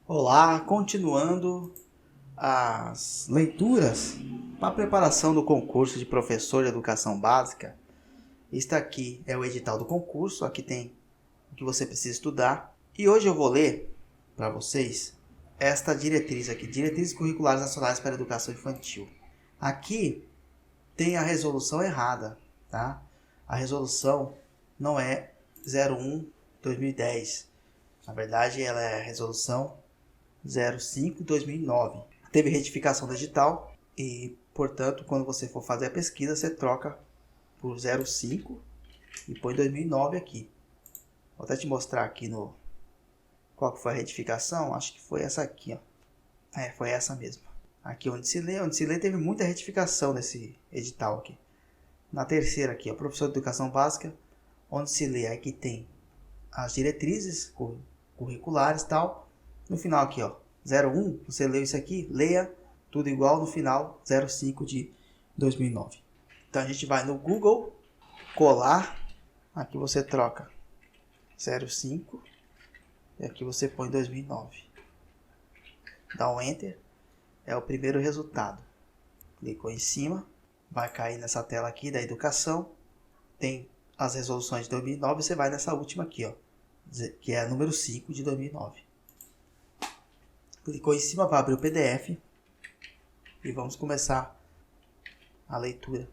Olá, continuando as leituras para a preparação do concurso de professor de educação básica. Este aqui é o edital do concurso, aqui tem o que você precisa estudar. E hoje eu vou ler para vocês esta diretriz aqui, Diretrizes Curriculares Nacionais para a Educação Infantil. Aqui tem a resolução errada, tá? A resolução não é 01/2010. Na verdade, ela é a resolução 05/2009. Teve retificação digital e, portanto, quando você for fazer a pesquisa, você troca por 05 e põe 2009 aqui. Vou até te mostrar aqui no qual que foi a retificação. Acho que foi essa aqui, ó. Foi essa mesmo. Aqui onde se lê teve muita retificação nesse edital aqui. Na terceira aqui, ó, professor de educação básica, onde se lê aqui tem as diretrizes curriculares e tal. No final aqui, ó, 01, você leu isso aqui, leia tudo igual no final, 05/2009. Então a gente vai no Google, colar, aqui você troca 05 e aqui você põe 2009. Dá um Enter, é o primeiro resultado. Clicou em cima, vai cair nessa tela aqui da educação, tem as resoluções de 2009, você vai nessa última aqui, ó, que é a número 5 de 2009. Clicou em cima, vai abrir o PDF e vamos começar a leitura.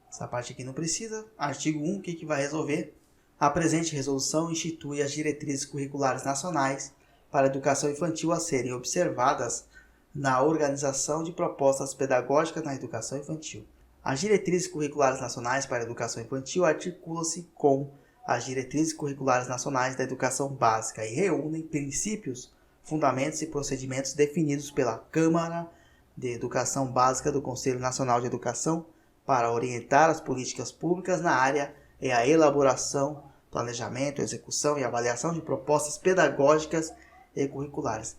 Essa parte aqui não precisa. Artigo 1, o que vai resolver? A presente resolução institui as diretrizes curriculares nacionais para a educação infantil a serem observadas na organização de propostas pedagógicas na educação infantil. As diretrizes curriculares nacionais para a educação infantil articulam-se com as diretrizes curriculares nacionais da educação básica e reúnem princípios, fundamentos e procedimentos definidos pela Câmara de Educação Básica do Conselho Nacional de Educação para orientar as políticas públicas na área e a elaboração, planejamento, execução e avaliação de propostas pedagógicas e curriculares.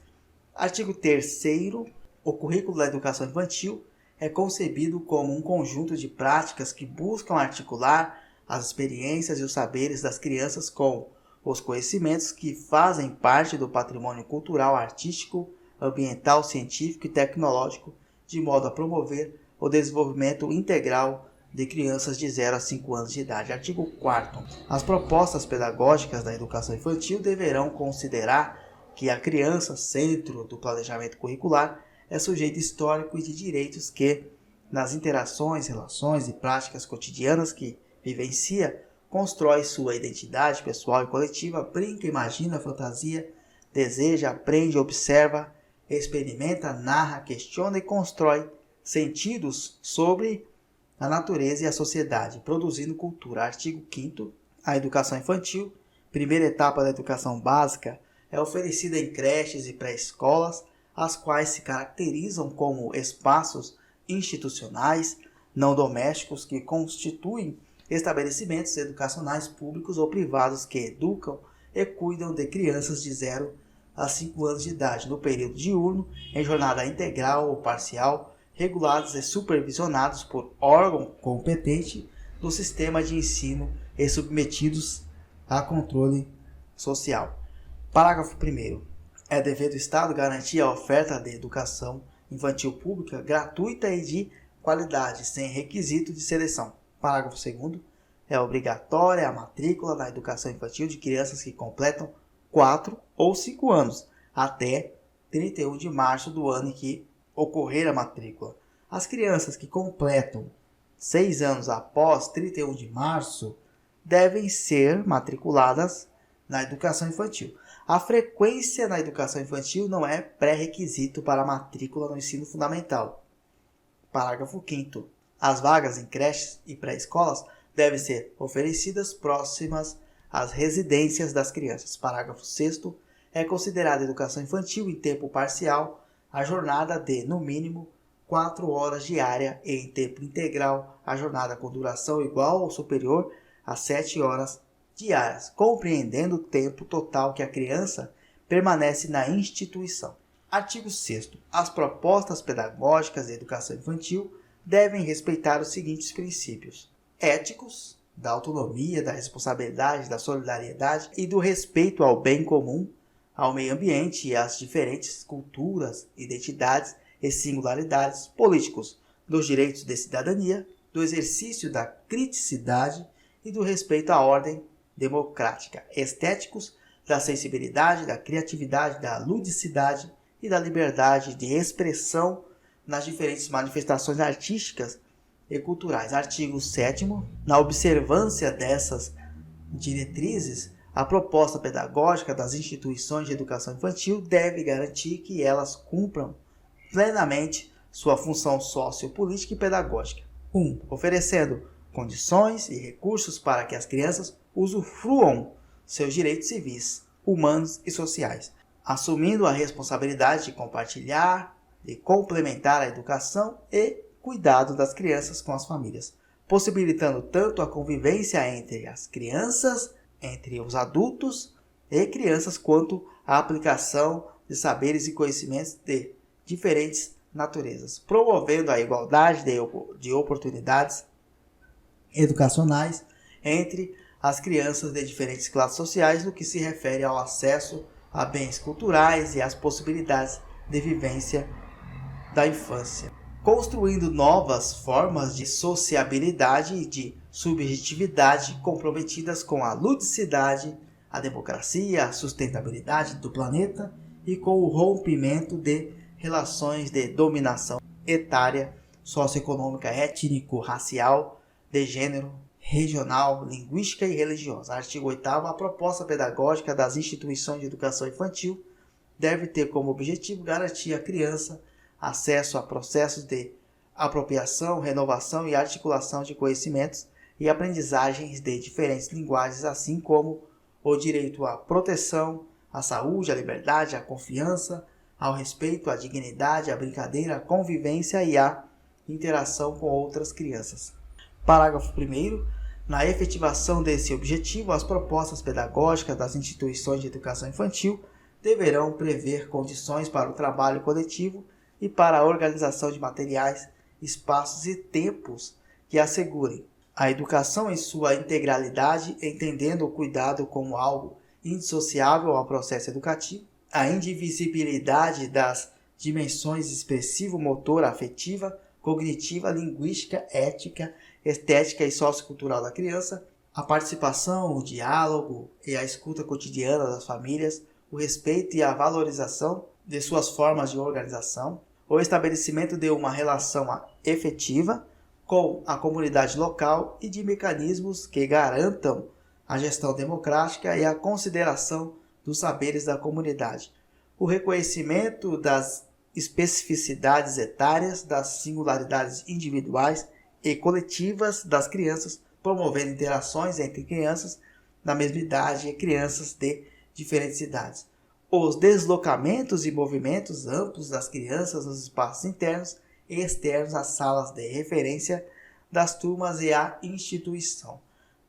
Artigo 3º. O currículo da educação infantil é concebido como um conjunto de práticas que buscam articular as experiências e os saberes das crianças com os conhecimentos que fazem parte do patrimônio cultural, artístico, ambiental, científico e tecnológico, de modo a promover o desenvolvimento integral de crianças de 0 a 5 anos de idade. Artigo 4º. As propostas pedagógicas da educação infantil deverão considerar que a criança, centro do planejamento curricular, é sujeito histórico e de direitos que, nas interações, relações e práticas cotidianas que vivencia, constrói sua identidade pessoal e coletiva, brinca, imagina, fantasia, deseja, aprende, observa, experimenta, narra, questiona e constrói sentidos sobre a natureza e a sociedade, produzindo cultura. Artigo 5º. A educação infantil, primeira etapa da educação básica, é oferecida em creches e pré-escolas, as quais se caracterizam como espaços institucionais não domésticos que constituem estabelecimentos educacionais públicos ou privados que educam e cuidam de crianças de 0 a 5 anos de idade, no período diurno, em jornada integral ou parcial, regulados e supervisionados por órgão competente do sistema de ensino e submetidos a controle social. Parágrafo 1º. É dever do Estado garantir a oferta de educação infantil pública gratuita e de qualidade, sem requisito de seleção. Parágrafo 2º. É obrigatória a matrícula na educação infantil de crianças que completam 4 ou 5 anos, até 31 de março do ano em que ocorrer a matrícula. As crianças que completam 6 anos após 31 de março devem ser matriculadas na educação infantil. A frequência na educação infantil não é pré-requisito para a matrícula no ensino fundamental. Parágrafo 5º. As vagas em creches e pré-escolas devem ser oferecidas próximas às residências das crianças. Parágrafo 6º. É considerada educação infantil em tempo parcial a jornada de, no mínimo, 4 horas diária e em tempo integral a jornada com duração igual ou superior a 7 horas diárias, compreendendo o tempo total que a criança permanece na instituição. Artigo 6º. As propostas pedagógicas de educação infantil devem respeitar os seguintes princípios: éticos, da autonomia, da responsabilidade, da solidariedade e do respeito ao bem comum, ao meio ambiente e às diferentes culturas, identidades e singularidades políticos, dos direitos de cidadania, do exercício da criticidade e do respeito à ordem democrática, estéticos, da sensibilidade, da criatividade, da ludicidade e da liberdade de expressão nas diferentes manifestações artísticas e culturais. Artigo 7º. Na observância dessas diretrizes, a proposta pedagógica das instituições de educação infantil deve garantir que elas cumpram plenamente sua função sociopolítica e pedagógica. 1. Oferecendo condições e recursos para que as crianças usufruam seus direitos civis, humanos e sociais, assumindo a responsabilidade de compartilhar e complementar a educação e cuidado das crianças com as famílias, possibilitando tanto a convivência entre as crianças, entre os adultos e crianças, quanto a aplicação de saberes e conhecimentos de diferentes naturezas, promovendo a igualdade de oportunidades educacionais entre as crianças de diferentes classes sociais no que se refere ao acesso a bens culturais e às possibilidades de vivência da infância, construindo novas formas de sociabilidade e de subjetividade comprometidas com a ludicidade, a democracia, a sustentabilidade do planeta e com o rompimento de relações de dominação etária, socioeconômica, étnico-racial, de gênero, regional, linguística e religiosa. Artigo 8º. A proposta pedagógica das instituições de educação infantil deve ter como objetivo garantir à criança acesso a processos de apropriação, renovação e articulação de conhecimentos e aprendizagens de diferentes linguagens, assim como o direito à proteção, à saúde, à liberdade, à confiança, ao respeito, à dignidade, à brincadeira, à convivência e à interação com outras crianças. Parágrafo 1º. Na efetivação desse objetivo, as propostas pedagógicas das instituições de educação infantil deverão prever condições para o trabalho coletivo e para a organização de materiais, espaços e tempos que assegurem a educação em sua integralidade, entendendo o cuidado como algo indissociável ao processo educativo, a indivisibilidade das dimensões expressivo-motora, afetiva, cognitiva, linguística, ética, estética e sociocultural da criança, a participação, o diálogo e a escuta cotidiana das famílias, o respeito e a valorização de suas formas de organização, o estabelecimento de uma relação efetiva com a comunidade local e de mecanismos que garantam a gestão democrática e a consideração dos saberes da comunidade, o reconhecimento das especificidades etárias, das singularidades individuais e coletivas das crianças, promovendo interações entre crianças da mesma idade e crianças de diferentes idades. Os deslocamentos e movimentos amplos das crianças nos espaços internos e externos às salas de referência das turmas e à instituição.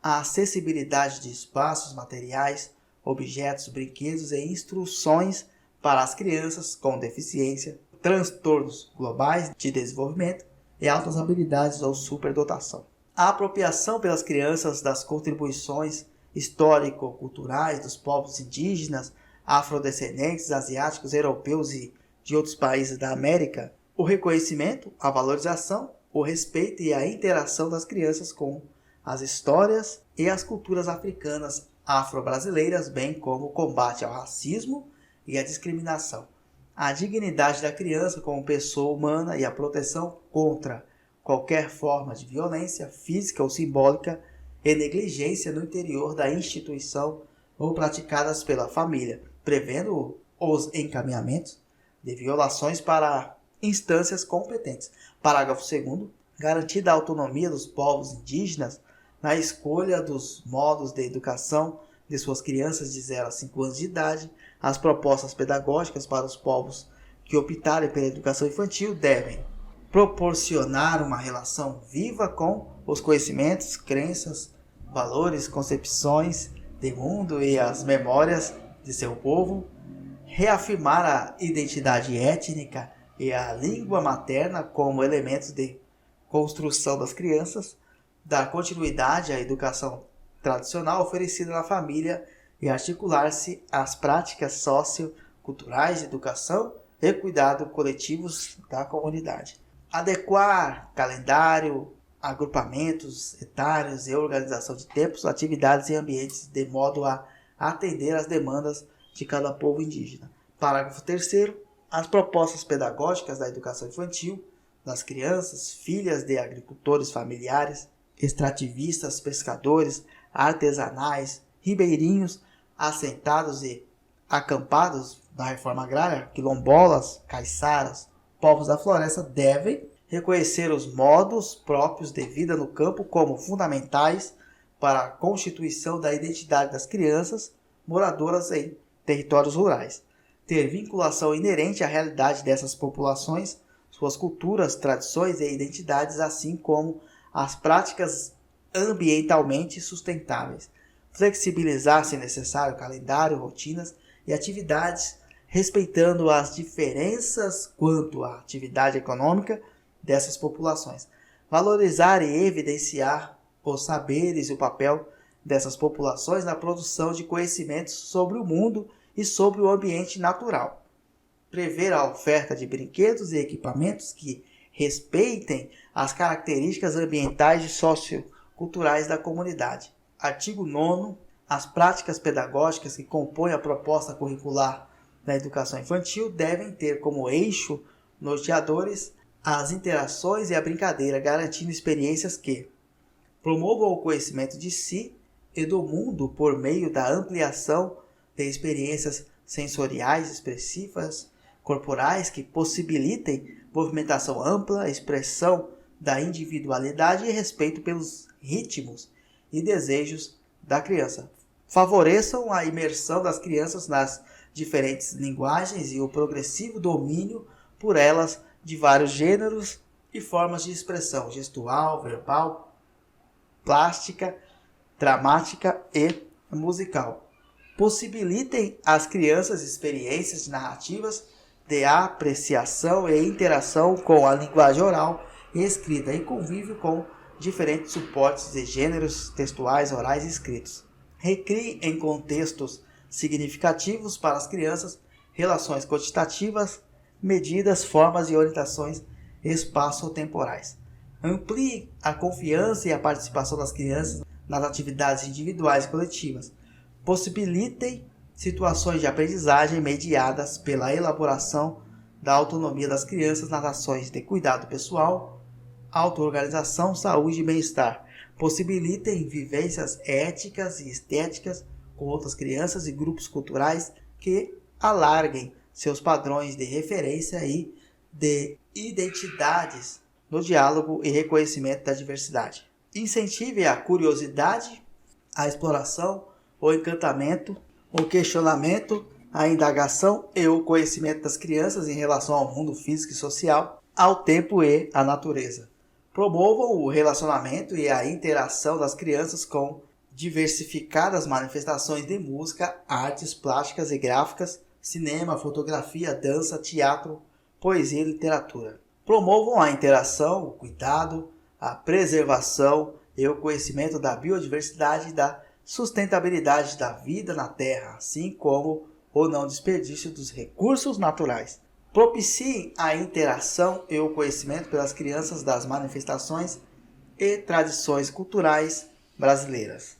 A acessibilidade de espaços, materiais, objetos, brinquedos e instruções para as crianças com deficiência, transtornos globais de desenvolvimento e altas habilidades ou superdotação. A apropriação pelas crianças das contribuições histórico-culturais dos povos indígenas, afrodescendentes, asiáticos, europeus e de outros países da América. O reconhecimento, a valorização, o respeito e a interação das crianças com as histórias e as culturas africanas, afro-brasileiras, bem como o combate ao racismo e à discriminação. A dignidade da criança como pessoa humana e a proteção contra qualquer forma de violência física ou simbólica e negligência no interior da instituição ou praticadas pela família, prevendo os encaminhamentos de violações para instâncias competentes. Parágrafo 2º. Garantida a autonomia dos povos indígenas na escolha dos modos de educação de suas crianças de 0 a 5 anos de idade, as propostas pedagógicas para os povos que optarem pela educação infantil devem proporcionar uma relação viva com os conhecimentos, crenças, valores, concepções de mundo e as memórias de seu povo, reafirmar a identidade étnica e a língua materna como elementos de construção das crianças, dar continuidade à educação tradicional oferecida na família e articular-se às práticas socioculturais de educação e cuidado coletivos da comunidade. Adequar calendário, agrupamentos etários e organização de tempos, atividades e ambientes de modo a atender às demandas de cada povo indígena. Parágrafo 3º. As propostas pedagógicas da educação infantil das crianças, filhas de agricultores familiares, extrativistas, pescadores, artesanais, ribeirinhos, assentados e acampados da reforma agrária, quilombolas, caiçaras, povos da floresta, devem reconhecer os modos próprios de vida no campo como fundamentais para a constituição da identidade das crianças moradoras em territórios rurais, ter vinculação inerente à realidade dessas populações, suas culturas, tradições e identidades, assim como as práticas ambientalmente sustentáveis, flexibilizar, se necessário, calendário, rotinas e atividades, respeitando as diferenças quanto à atividade econômica dessas populações, valorizar e evidenciar os saberes e o papel dessas populações na produção de conhecimentos sobre o mundo e sobre o ambiente natural, prever a oferta de brinquedos e equipamentos que respeitem as características ambientais e socioculturais da comunidade. Artigo 9º. As práticas pedagógicas que compõem a proposta curricular da educação infantil devem ter como eixo norteadores as interações e a brincadeira, garantindo experiências que promovam o conhecimento de si e do mundo por meio da ampliação de experiências sensoriais expressivas, corporais que possibilitem movimentação ampla, expressão da individualidade e respeito pelos ritmos e desejos da criança. Favoreçam a imersão das crianças nas diferentes linguagens e o progressivo domínio por elas de vários gêneros e formas de expressão gestual, verbal, plástica, dramática e musical. Possibilitem às crianças experiências narrativas de apreciação e interação com a linguagem oral e escrita e convívio com diferentes suportes de gêneros textuais, orais e escritos. Recrie em contextos significativos para as crianças relações quantitativas, medidas, formas e orientações espaço-temporais. Amplie a confiança e a participação das crianças nas atividades individuais e coletivas. Possibilitem situações de aprendizagem mediadas pela elaboração da autonomia das crianças nas ações de cuidado pessoal, auto-organização, saúde e bem-estar. Possibilitem vivências éticas e estéticas com outras crianças e grupos culturais que alarguem seus padrões de referência e de identidades no diálogo e reconhecimento da diversidade. Incentive a curiosidade, a exploração, o encantamento, o questionamento, a indagação e o conhecimento das crianças em relação ao mundo físico e social, ao tempo e à natureza. Promovam o relacionamento e a interação das crianças com diversificadas manifestações de música, artes plásticas e gráficas, cinema, fotografia, dança, teatro, poesia e literatura. Promovam a interação, o cuidado, a preservação e o conhecimento da biodiversidade e da sustentabilidade da vida na Terra, assim como o não desperdício dos recursos naturais. Propiciem a interação e o conhecimento pelas crianças das manifestações e tradições culturais brasileiras.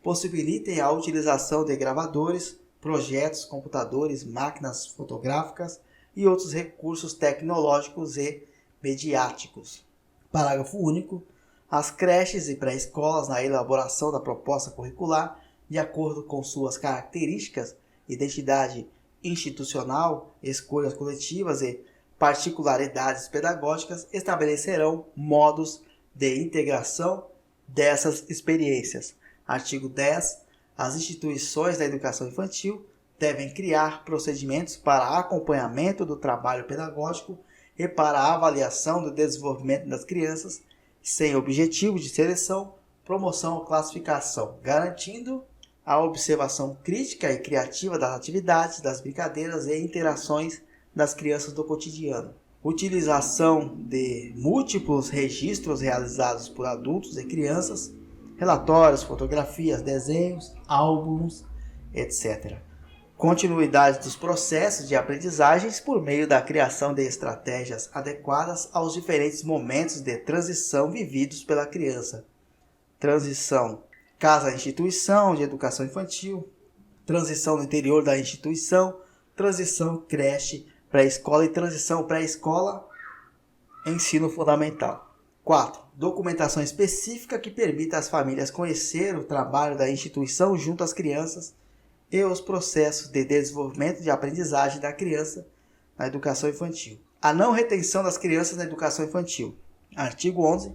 Possibilitem a utilização de gravadores, projetos, computadores, máquinas fotográficas e outros recursos tecnológicos e mediáticos. Parágrafo único. As creches e pré-escolas, na elaboração da proposta curricular, de acordo com suas características, identidade institucional, escolhas coletivas e particularidades pedagógicas, estabelecerão modos de integração dessas experiências. Artigo 10. As instituições da educação infantil devem criar procedimentos para acompanhamento do trabalho pedagógico e para a avaliação do desenvolvimento das crianças, sem objetivo de seleção, promoção ou classificação, garantindo a observação crítica e criativa das atividades, das brincadeiras e interações das crianças do cotidiano. Utilização de múltiplos registros realizados por adultos e crianças, relatórios, fotografias, desenhos, álbuns etc. Continuidade dos processos de aprendizagens por meio da criação de estratégias adequadas aos diferentes momentos de transição vividos pela criança. Transição casa-instituição de educação infantil, transição no interior da instituição, transição creche, pré-escola e transição pré-escola, ensino fundamental. 4. Documentação específica que permita às famílias conhecer o trabalho da instituição junto às crianças e os processos de desenvolvimento de aprendizagem da criança na educação infantil. A não retenção das crianças na educação infantil. Artigo 11.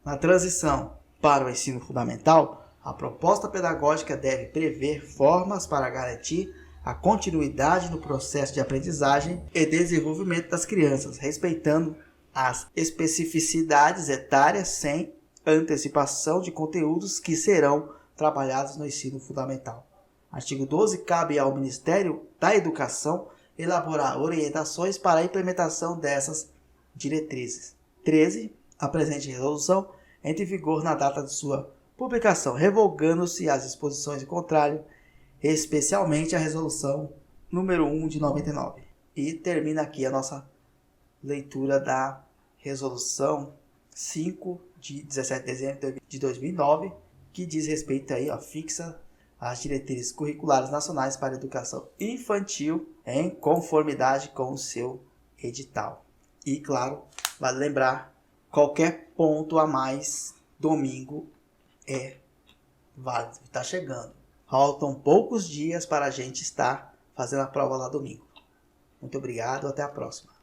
Na transição para o ensino fundamental, a proposta pedagógica deve prever formas para garantir a continuidade no processo de aprendizagem e desenvolvimento das crianças, respeitando as especificidades etárias sem antecipação de conteúdos que serão trabalhados no ensino fundamental. Artigo 12. Cabe ao Ministério da Educação elaborar orientações para a implementação dessas diretrizes. 13. A presente resolução entra em vigor na data de sua publicação, revogando-se as disposições em contrário, especialmente a resolução número 1 de 99. E termina aqui a nossa leitura da resolução 5 de 17 de dezembro de 2009, que diz respeito aí, fixa as diretrizes curriculares nacionais para a educação infantil em conformidade com o seu edital. E, claro, vale lembrar, qualquer ponto a mais domingo é válido. Está chegando. Faltam poucos dias para a gente estar fazendo a prova lá domingo. Muito obrigado, até a próxima.